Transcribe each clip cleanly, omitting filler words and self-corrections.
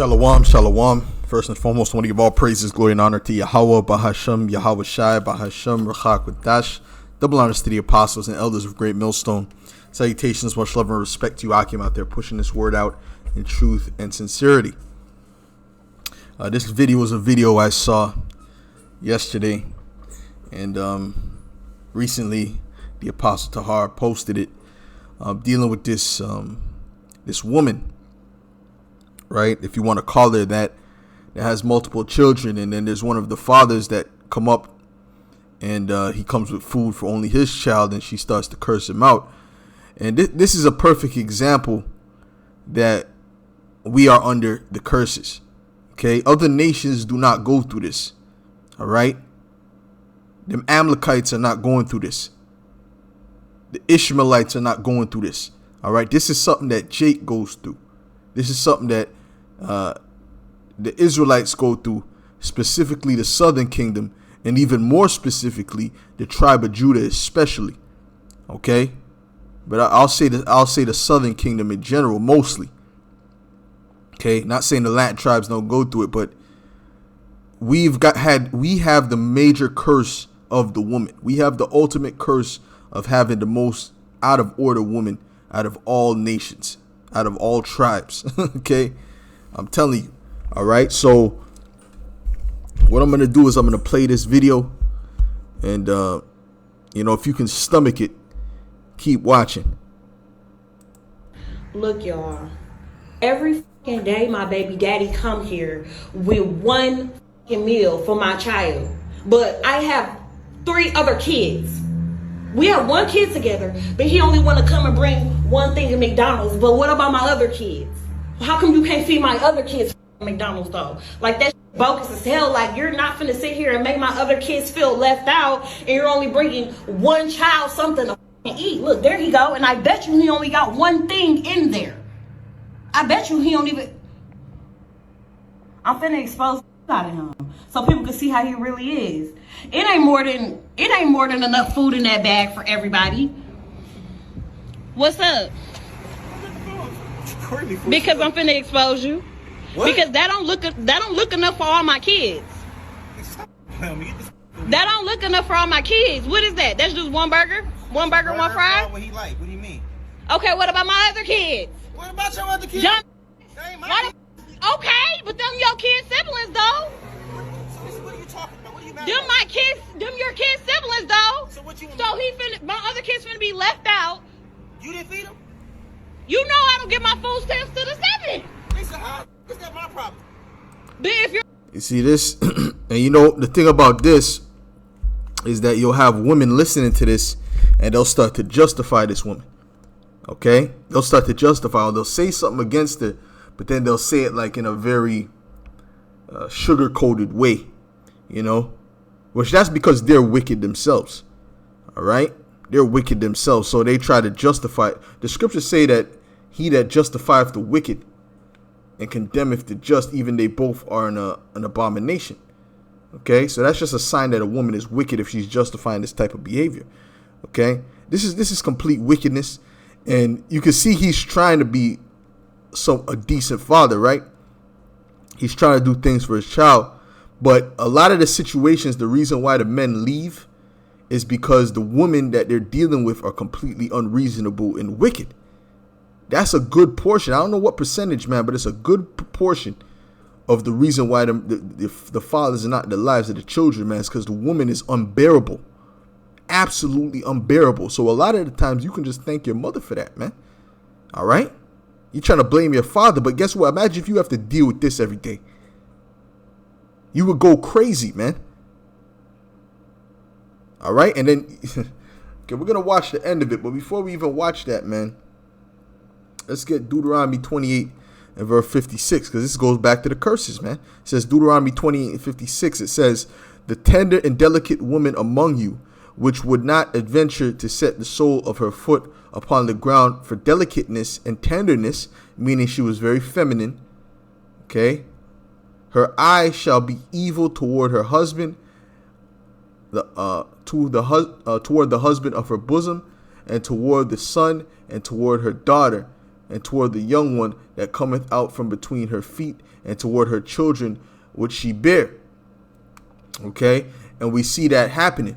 Shalom, shalom. First and foremost, I want to give all praises, glory, and honor to Yahweh, Bahashem, Yahweh Shai, Bahashem, Rachak Dash. Double honors to the apostles and elders of Great Millstone. Salutations, much love and respect to you, Akim, out there pushing this word out in truth and sincerity. This video is a video I saw yesterday, and recently the Apostle Tahar posted it, dealing with this woman, right? If you want to call her that has multiple children, and then there's one of the fathers that come up and he comes with food for only his child, and she starts to curse him out. And this is a perfect example that we are under the curses. Okay, other nations do not go through this. All right, them Amalekites are not going through this. The Ishmaelites are not going through this. All right, this is something that Jake goes through. This is something that the Israelites go through, specifically the southern kingdom, and even more specifically the tribe of Judah, especially. Okay, but I'll say the southern kingdom in general, mostly. Okay, not saying the Latin tribes don't go through it, but we have the major curse of the woman. We have the ultimate curse of having the most out of order woman out of all nations, out of all tribes. Okay, I'm telling you. All right, so what I'm gonna do is I'm gonna play this video, and if you can stomach it, keep watching. Look, y'all, every fucking day my baby daddy come here with one fucking meal for my child, but I have 3 other kids. We have 1 kid together, but he only want to come and bring one thing to McDonald's. But what about my other kids? How come you can't feed my other kids McDonald's though? Like, that's bogus as hell. Like, you're not finna sit here and make my other kids feel left out, and you're only bringing one child something to eat. Look, there he go, and I bet you he only got one thing in there. I bet you he don't even. I'm finna expose out of him so people can see how he really is. It ain't more than enough food in that bag for everybody. What's up? Because I'm finna expose you. What? Because that don't look enough for all my kids. That don't look enough for all my kids. What is that? That's just one burger? One burger, one fry? What he like? What do you mean? Okay, what about my other kids? What about your other kids? Okay, but them your kids' siblings though. What are you talking about? What are you mad Them about? my kids, them your kids' siblings though. So what you? So my other kids finna be left out. You didn't feed them? You know I don't get my food stamps to the 7th. Lisa, how is that my problem? But if you're You see this, and the thing about this is that you'll have women listening to this, and they'll start to justify this woman. Okay, they'll start to justify, or they'll say something against it, but then they'll say it like in a very sugar-coated way, which that's because they're wicked themselves. All right, they're wicked themselves, so they try to justify it. The scriptures say that he that justifieth the wicked and condemneth the just, even they both are an abomination. Okay, so that's just a sign that a woman is wicked if she's justifying this type of behavior. Okay, this is complete wickedness, and you can see he's trying to be a decent father, right? He's trying to do things for his child, but a lot of the situations, the reason why the men leave is because the women that they're dealing with are completely unreasonable and wicked. That's a good portion. I don't know what percentage, man, but it's a good proportion of the reason why the fathers are not in the lives of the children, man. It's because the woman is unbearable. Absolutely unbearable. So a lot of the times you can just thank your mother for that, man. All right? You're trying to blame your father, but guess what? Imagine if you have to deal with this every day. You would go crazy, man. All right? And then, okay, we're going to watch the end of it. But before we even watch that, man, let's get Deuteronomy 28 and verse 56, because this goes back to the curses, man. It says, Deuteronomy 28 and 56, it says, the tender and delicate woman among you, which would not adventure to set the sole of her foot upon the ground for delicateness and tenderness, meaning she was very feminine. Okay. Her eye shall be evil toward her husband, toward the husband of her bosom, and toward the son, and toward her daughter, and toward the young one that cometh out from between her feet, and toward her children which she bear. Okay, and we see that happening.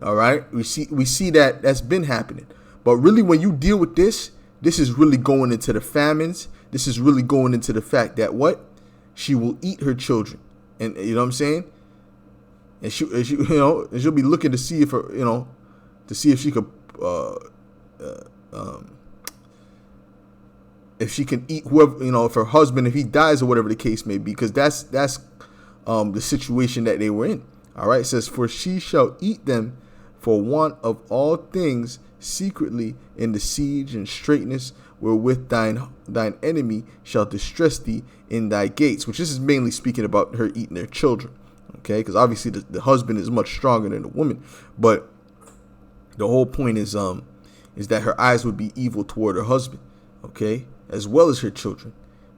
All right, we see that that's been happening. But really, when you deal with this is really going into the famines. This is really going into the fact that what? She will eat her children. And you know what I'm saying? And she'll be looking to see if her, to see if she could, if she can eat whoever, if her husband, if he dies or whatever the case may be, because that's the situation that they were in. All right, it says, for she shall eat them for want of all things secretly in the siege and straitness wherewith thine enemy shall distress thee in thy gates, which this is mainly speaking about her eating their children. Okay, because obviously the husband is much stronger than the woman, but the whole point is that her eyes would be evil toward her husband, okay, as well as her children.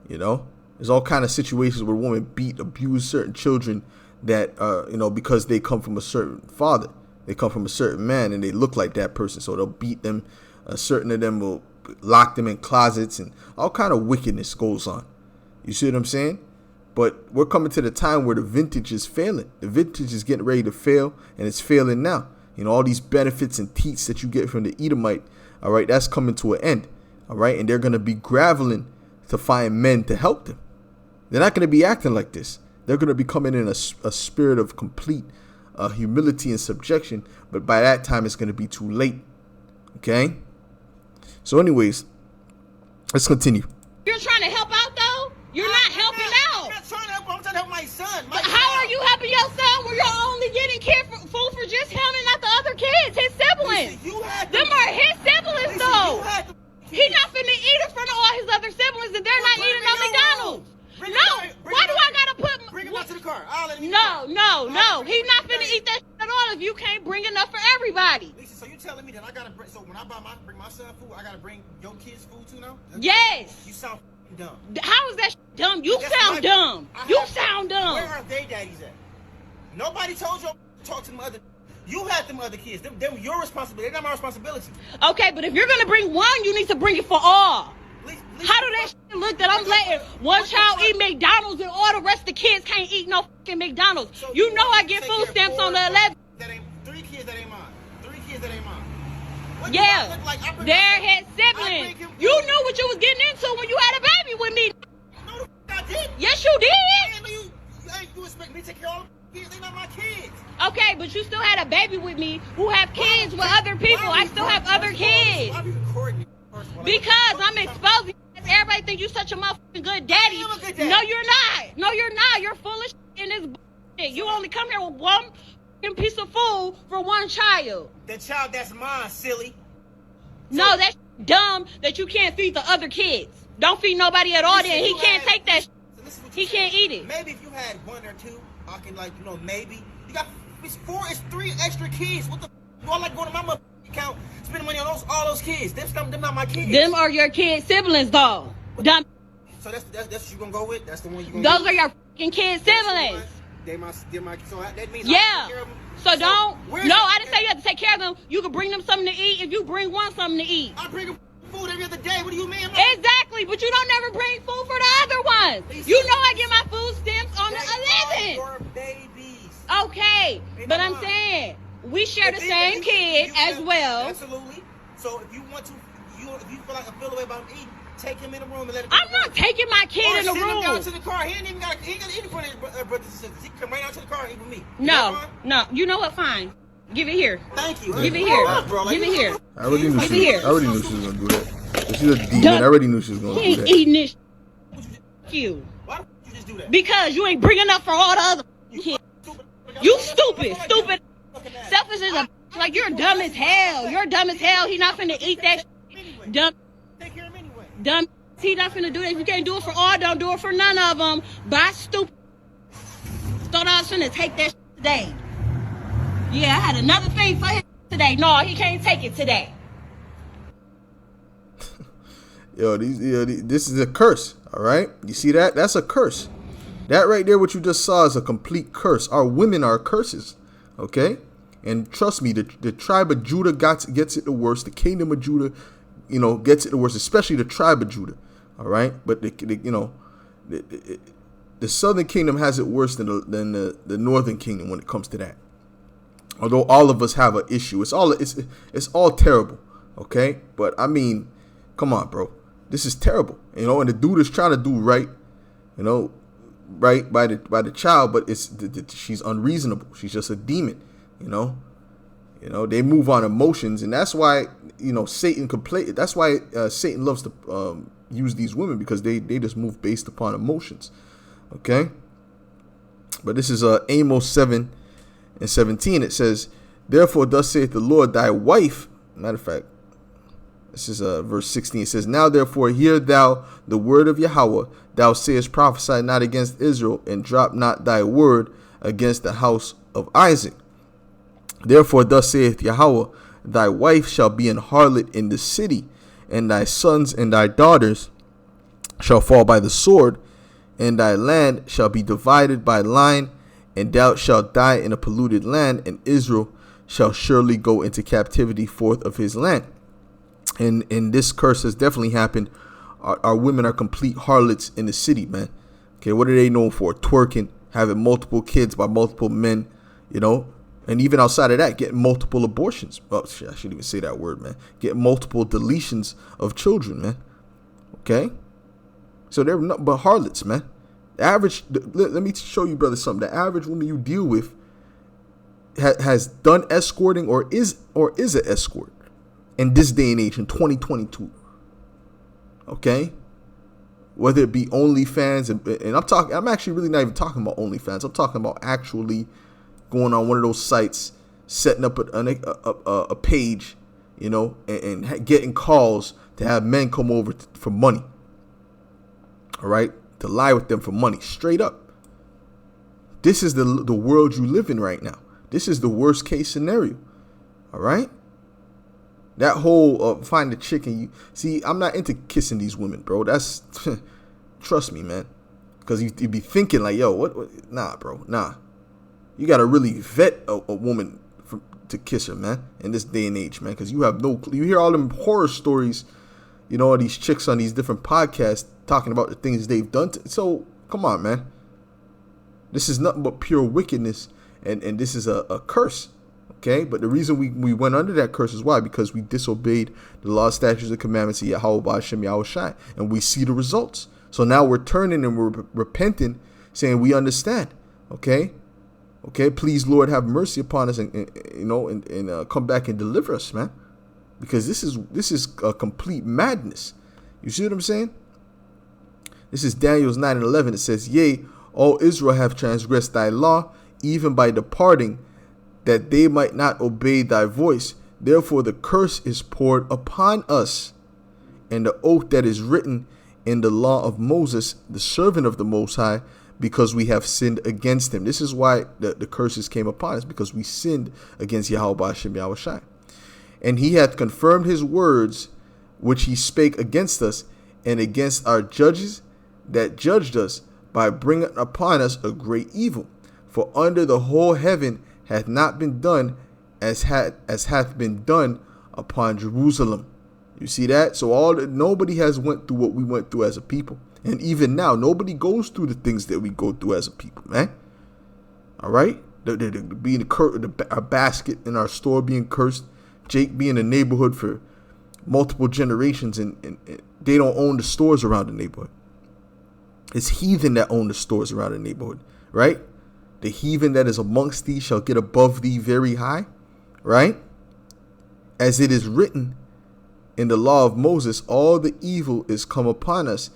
There's all kind of situations where women abuse certain children that because they come from a certain father, they come from a certain man, and they look like that person, so they'll beat them. Certain of them will lock them in closets, and all kind of wickedness goes on. You see what I'm saying? But we're coming to the time where the vintage is failing. The vintage is getting ready to fail, and it's failing now. All these benefits and teats that you get from the Edomite, all right, that's coming to an end, all right? And they're going to be graveling to find men to help them. They're not going to be acting like this. They're going to be coming in a spirit of complete humility and subjection, but by that time, it's going to be too late, okay? So anyways, let's continue. You're trying to help out, though? You're not helping out. I'm not trying to help. I'm trying to help my son. But how are you helping your son when you're only getting food for just him and not the other kids, his siblings? Them are his siblings, though. He's not finna eat in front of all his other siblings, and they're not eating no McDonald's. Why do I gotta put... Bring him out to the car. I'll let him No. He's not finna eat that shit at all if you can't bring enough for everybody. Lisa, so you telling me that I gotta bring... So when I bring my son food, I gotta bring your kids food too now? Yes. You sound dumb. How is that dumb? You sound dumb. You sound dumb. Where are they daddies at? Nobody told you to talk to them other... You had them other kids. Them your responsibility. They're not my responsibility. Okay, but if you're gonna bring one, you need to bring it for all. How do that shit look that I'm letting one child eat McDonald's and all the rest of the kids can't eat no fucking McDonald's? So you know I get food stamps on the 11th. Three kids that ain't mine. What Yeah, do I look like? they're his siblings. You knew what you was getting into when you had a baby with me. No, the I did. Yes, you did. You expect me to take care of all the kids? They not my kids. Okay, but you still had a baby with me who have kids with other people. I still have other kids. Why are you recording me? Because I'm exposing. Everybody think you such a motherfucking good daddy. I am a good daddy. No, you're not. No, you're not. You're full of shit in this bullshit. You only come here with one piece of food for one child. The child that's mine, silly. No, that's dumb that you can't feed the other kids. Don't feed nobody at all then. He can't take that shit. He can't eat it. Maybe if you had one or two, I can maybe. You got, it's 3 extra kids. What the f***? Do I like going to my mother account, spending money on all those kids? Them not my kids. Them are your kids' siblings, though. Dumb. So that's what you gonna go with? That's the one you gonna Those go are your fucking kids' siblings. They're my, so that means Yeah. I take care of them. So I didn't say you have to take care of them. You can bring them something to eat if you bring one something to eat. I bring them food every other day. What do you mean? Exactly, but you don't never bring food for the other ones. You know I get my food stamps on the 11th. Your babies. Okay, but I'm saying we share the same kid as well. Absolutely. So if you want to, if you feel the way about eating, take him in the room and let him. I'm not taking my kid in the Send him down room. to the car. He ain't got to eat in front of his brothers and sisters. He can come right out to the car and eat with me. No. You know what? Fine. Give it here. Thank you. Give it here. Give it here. I already knew Give it here. I already knew she was gonna do that. She's a demon. I already knew she was gonna He do ain't that. eating this. You. Why don't you just do that? Because you ain't bringing up for all the other kids. You stupid. Selfish as a like you're dumb as hell. You're dumb as hell. He not finna eat that. Dumb. Take care of him anyway. Dumb. He not finna do that. If you can't do it for all, don't do it for none of them. Bye, stupid. Thought I was finna take that today. Yeah, I had another thing for him today. No, he can't take it today. This is a curse. All right, you see that? That's a curse. That right there, what you just saw, is a complete curse. Our women are curses. Okay, and trust me, the tribe of Judah gets it the worst. The kingdom of Judah gets it the worst, especially the tribe of Judah. All right, but the southern kingdom has it worse than the northern kingdom when it comes to that. Although all of us have an issue, it's all terrible. Okay, but I mean, come on, bro, this is terrible. And the dude is trying to do right, right by the child, but she's unreasonable. She's just a demon. They move on emotions, and that's why Satan complain. That's why Satan loves to use these women, because they just move based upon emotions. Okay, but this is Amos 7:17. It says, "Therefore, thus saith the Lord, thy wife." Matter of fact, this is verse 16. It says, "Now therefore hear thou the word of Yahweh. Thou sayest, prophesy not against Israel, and drop not thy word against the house of Isaac. Therefore thus saith Yahweh, thy wife shall be an harlot in the city, and thy sons and thy daughters shall fall by the sword, and thy land shall be divided by line, and thou shalt die in a polluted land, and Israel shall surely go into captivity forth of his land." And this curse has definitely happened. Our women are complete harlots in the city, man. Okay, what are they known for? Twerking, having multiple kids by multiple men, and even outside of that, getting multiple abortions. Well, I shouldn't even say that word, man. Getting multiple deletions of children, man. Okay? So they're not but harlots, man. The average, let me show you, brother, something. The average woman you deal with has done escorting or is an escort in this day and age, in 2022. Okay? Whether it be OnlyFans, and I'm actually really not even talking about OnlyFans. I'm talking about actually going on one of those sites, setting up a page, and getting calls to have men come over for money. All right, to lie with them for money, straight up. This is the world you live in right now. This is the worst case scenario. All right. That whole find a chick and you see, I'm not into kissing these women, bro. That's trust me, man. Because you be thinking like, yo, what? Nah, bro, nah. You gotta really vet a woman to kiss her, man, in this day and age, man. Because you have no clue. You hear all them horror stories, these chicks on these different podcasts talking about the things they've done. So come on, man. This is nothing but pure wickedness, and this is a curse. Okay, but the reason we went under that curse is why? Because we disobeyed the law, statutes, and commandments of Yahweh Ba'ashem Yahweh Shai, and we see the results. So now we're turning and we're repenting, saying we understand. Okay, please, Lord, have mercy upon us, and come back and deliver us, man, because this is a complete madness. You see what I'm saying? This is Daniel's 9:11. It says, "Yea, all Israel have transgressed thy law, even by departing, that they might not obey thy voice. Therefore the curse is poured upon us, and the oath that is written in the law of Moses, the servant of the Most High, because we have sinned against him." This is why the curses came upon us, because we sinned against Yahweh Ba'ashem Yahweh Shai. "And he hath confirmed his words, which he spake against us, and against our judges that judged us, by bringing upon us a great evil. For under the whole heaven hath not been done as hath been done upon Jerusalem." You see that? So nobody has went through what we went through as a people. And even now, nobody goes through the things that we go through as a people, man. All right? Being our basket in our store being cursed. Jake being in the neighborhood for multiple generations, and they don't own the stores around the neighborhood. It's heathen that own the stores around the neighborhood, right? The heathen that is amongst thee shall get above thee very high, right? As it is written in the law of Moses, all the evil is come upon us,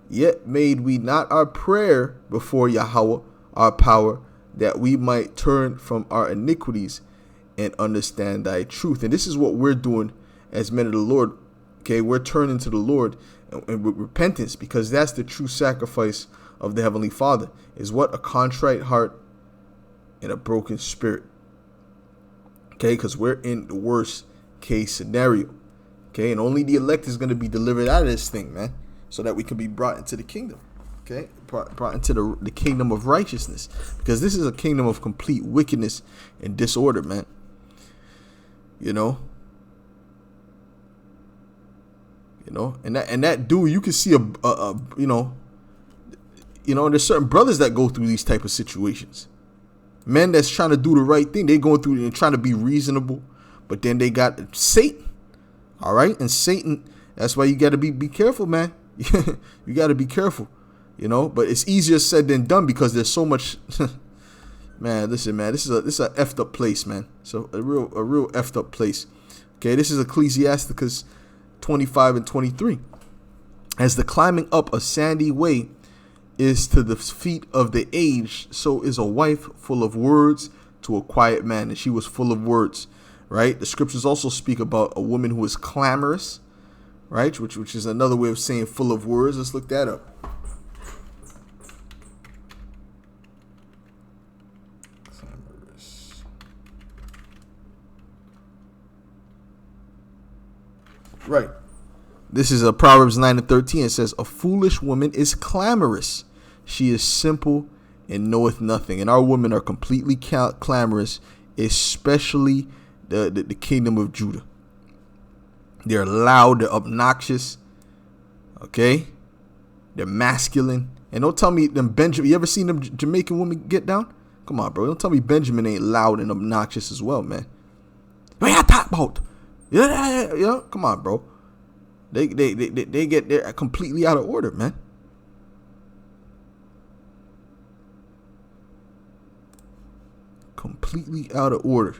yet made we not our prayer before Yahweh, our power, that we might turn from our iniquities and understand thy truth. And this is what we're doing as men of the Lord. Okay, we're turning to the Lord and with repentance, because that's the true sacrifice of the Heavenly Father, is what? A contrite heart and a broken spirit. Okay, because we're in the worst case scenario. Okay, and only the elect is going to be delivered out of this thing, man, so that we can be brought into the kingdom. Okay, brought into the kingdom of righteousness, because this is a kingdom of complete wickedness and disorder, man. And that dude, you can see there's certain brothers that go through these type of situations. Men that's trying to do the right thing, they going through and trying to be reasonable, but then they got Satan. All right, and Satan. That's why you got to be careful, man. You got to be careful, But it's easier said than done because there's so much. Man, listen, man. This is a effed up place, man. So a real effed up place. Okay, this is Ecclesiasticus 25 and 23. As the climbing up a sandy way is to the feet of the aged, so is a wife full of words to a quiet man. And she was full of words, right? The scriptures also speak about a woman who is clamorous, right? Which is another way of saying full of words. Let's look that up. Clamorous. Right. This is Proverbs 9 and 13. It says, a foolish woman is clamorous. She is simple and knoweth nothing. And our women are completely clamorous, especially the kingdom of Judah. They're loud, they're obnoxious, okay? They're masculine. And don't tell me them Benjamin, you ever seen them Jamaican women get down? Come on, bro. Don't tell me Benjamin ain't loud and obnoxious as well, man. What y'all talk about? Yeah. Come on, bro. They're completely out of order, man. Completely out of order.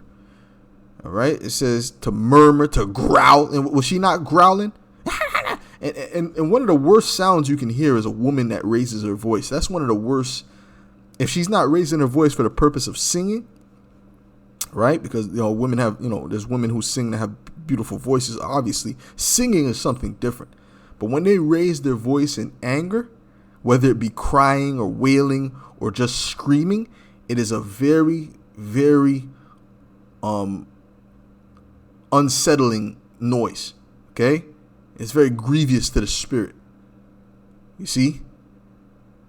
All right. It says to murmur, to growl. And was she not growling? and one of the worst sounds you can hear is a woman that raises her voice. That's one of the worst. If she's not raising her voice for the purpose of singing, right? Because, women have, there's women who sing that have beautiful voices. Obviously, singing is something different. But when they raise their voice in anger, whether it be crying or wailing or just screaming, it is a very, very unsettling noise. Okay? It's very grievous to the spirit. You see?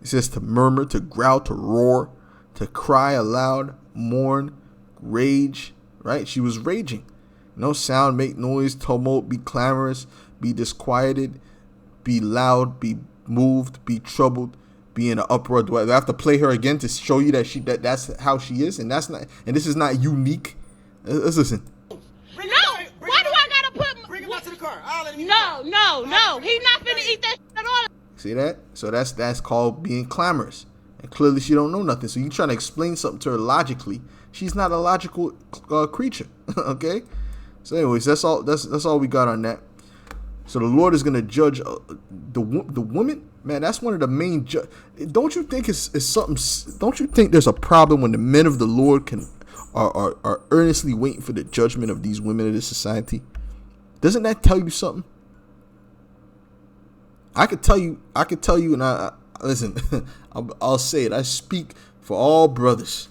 It says to murmur, to growl, to roar, to cry aloud, mourn, rage. Right? She was raging. No sound, make noise, tumult, be clamorous, be disquieted, be loud, be moved, be troubled, be in an uproar. Do I have to play her again to show you that's how she is? And this is not unique. Let's listen. Why do I gotta put? Bring him out to the car. I'll let him No. He's not finna eat that shit at all. See that? So that's called being clamorous. And clearly she don't know nothing. So you trying to explain something to her logically. She's not a logical creature. Okay? So anyways, that's all we got on that. So the Lord is going to judge the woman. Man, that's one of the main. Don't you think it's something? Don't you think there's a problem when the men of the Lord are earnestly waiting for the judgment of these women of this society? Doesn't that tell you something? I could tell you, and I listen. I'll say it. I speak for all brothers.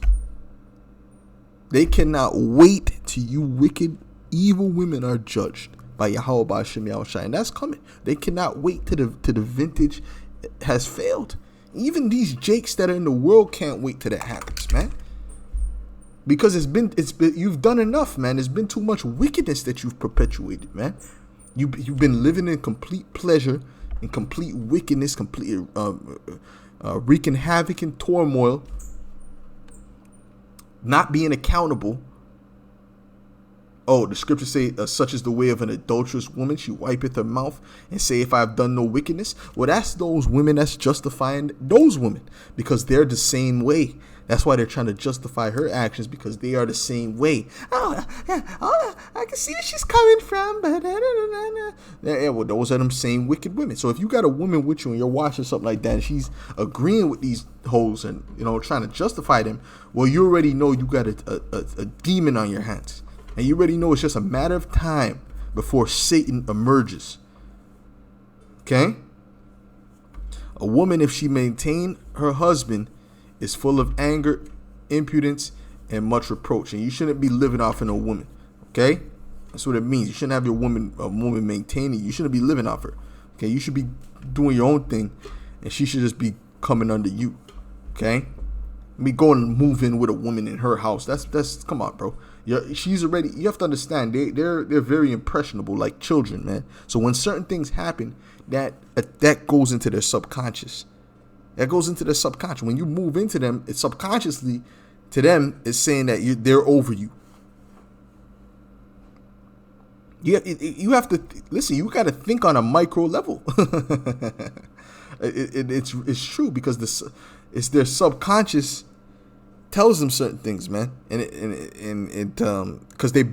They cannot wait till you wicked, evil women are judged by Yahweh Ba'ashem Yahushai, and that's coming. They cannot wait till the vintage has failed. Even these jakes that are in the world can't wait till that happens, man. Because it's been you've done enough, man. There's been too much wickedness that you've perpetuated, man. You've been living in complete pleasure, in complete wickedness, complete wreaking havoc and turmoil, not being accountable. Oh, the scriptures say, such is the way of an adulterous woman. She wipeth her mouth and say, if I have done no wickedness. Well, that's those women that's justifying those women because they're the same way. That's why they're trying to justify her actions because they are the same way. Oh, I can see where she's coming from. Yeah, well, those are them same wicked women. So if you got a woman with you and you're watching something like that and she's agreeing with these hoes and, trying to justify them, well, you already know you got a demon on your hands. And you already know it's just a matter of time before Satan emerges. Okay? A woman, if she maintain her husband, is full of anger, impudence, and much reproach. And you shouldn't be living off in a woman. Okay? That's what it means. You shouldn't have a woman maintaining. You shouldn't be living off her. Okay? You should be doing your own thing. And she should just be coming under you. Okay? me go and move in with a woman in her house. That's come on, bro. She's already. You have to understand. They're very impressionable, like children, man. So when certain things happen, that goes into their subconscious. That goes into their subconscious. When you move into them, it's subconsciously to them. It's saying that they're over you. You have to listen. You got to think on a micro level. It's true because it's their subconscious tells them certain things, man, and it because they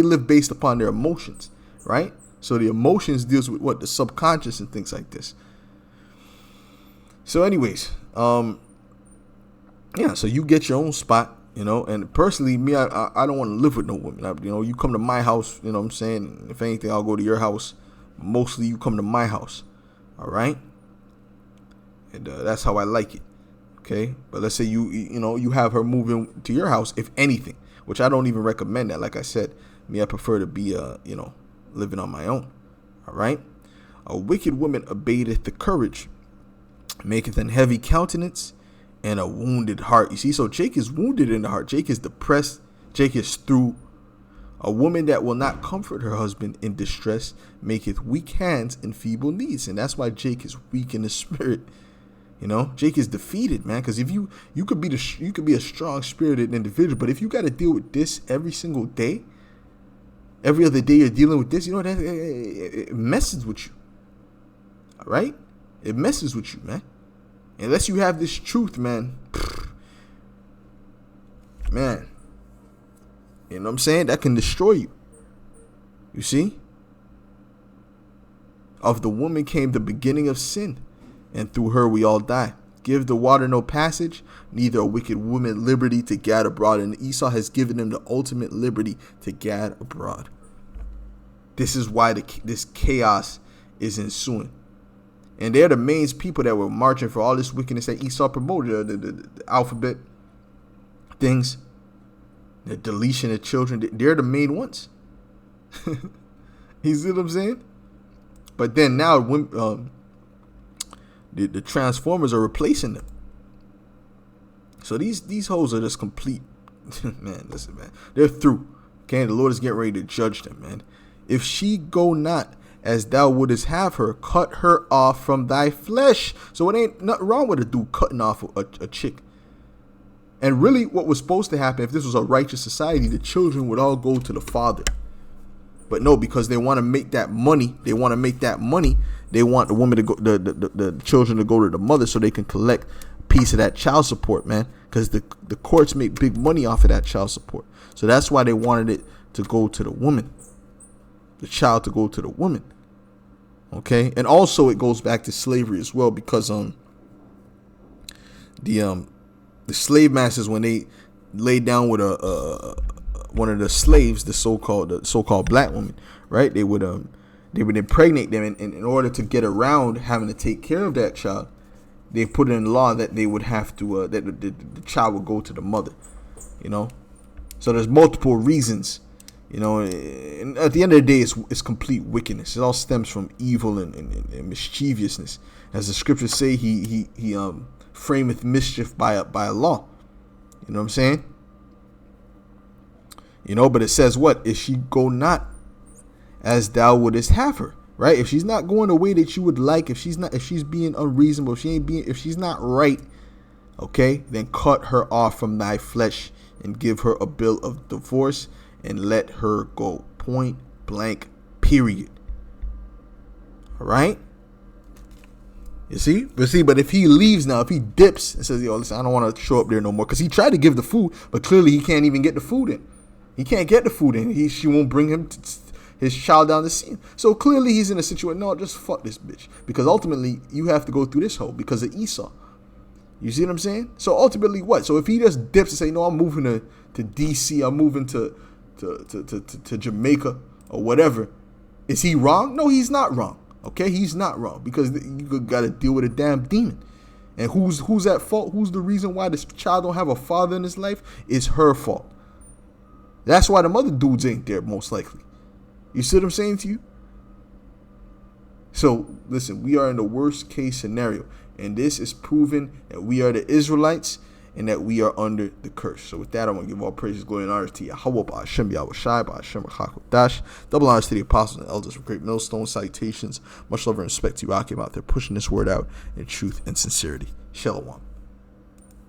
live based upon their emotions, right? So the emotions deals with what the subconscious and things like this. So, anyways, yeah. So you get your own spot, and personally, me, I don't want to live with no woman. You come to my house, you know what I'm saying? If anything, I'll go to your house. Mostly you come to my house. All right. And that's how I like it. Okay. But let's say you have her moving to your house, if anything, which I don't even recommend that. Like I said, me, I prefer to be, living on my own. All right. A wicked woman abateth the courage, maketh an heavy countenance, and a wounded heart. You see, so Jake is wounded in the heart. Jake is depressed. Jake is through. A woman that will not comfort her husband in distress maketh weak hands and feeble knees. And that's why Jake is weak in the spirit. Jake is defeated, man. Because if you could be a strong spirited individual, but if you got to deal with this every single day, every other day you're dealing with this, that it messes with you. All right, it messes with you, man. Unless you have this truth, man. Man. You know what I'm saying? That can destroy you. You see? Of the woman came the beginning of sin, and through her we all die. Give the water no passage, neither a wicked woman liberty to gad abroad. And Esau has given him the ultimate liberty to gad abroad. This is why this chaos is ensuing. And they're the main people that were marching for all this wickedness that Esau promoted, the alphabet things, the deletion of children. They're the main ones. You see what I'm saying? But then now the Transformers are replacing them. So these hoes are just complete. Man, listen, man. They're through. Okay, the Lord is getting ready to judge them, man. If she go not as thou wouldest have her, cut her off from thy flesh. So it ain't nothing wrong with a dude cutting off a chick. And really what was supposed to happen, if this was a righteous society, the children would all go to the father. But no, because they want to make that money. They want the woman to go, the children to go to the mother so they can collect a piece of that child support, man. Because the courts make big money off of that child support. So that's why they wanted it to go to the woman. The child to go to the woman. Okay, and also it goes back to slavery as well, because the slave masters, when they laid down with one of the slaves, the so-called black woman, right? They would impregnate them, and in order to get around having to take care of that child, they put in law that they would have to that the child would go to the mother. So there's multiple reasons. And at the end of the day, it's complete wickedness. It all stems from evil and mischievousness. As the scriptures say, he frameth mischief by a law. You know what I'm saying? But it says what? If she go not as thou wouldest have her, right? If she's not going the way that you would like, if she's being unreasonable, if she's not right, okay, then cut her off from thy flesh and give her a bill of divorce and let her go. Point blank, period. All right? You see? But if he leaves now, if he dips and says, yo, listen, I don't want to show up there no more, because he tried to give the food, but clearly he can't even get the food in. He can't get the food in. She won't bring him his child down to see him. So clearly he's in a situation, no, just fuck this bitch. Because ultimately, you have to go through this hole because of Esau. You see what I'm saying? So ultimately what? So if he just dips and say, no, I'm moving to D.C., I'm moving to Jamaica or whatever, is he wrong? No, he's not wrong. Okay, he's not wrong, because you got to deal with a damn demon. And who's at fault? Who's the reason why this child don't have a father in his life? It's her fault. That's why the mother dudes ain't there, most likely. You see what I'm saying to you? So listen, we are in the worst case scenario, and this is proving that we are the Israelites, and that we are under the curse. So with that, I want to give all praises, glory, and honor to Yahweh, Ba'ashem, Yahweh Shai, Ba'ashem, Rachak, double honors to the apostles and elders of Great Millstone. Salutations, much love and respect to you, Akim, out there pushing this word out in truth and sincerity. Shalom.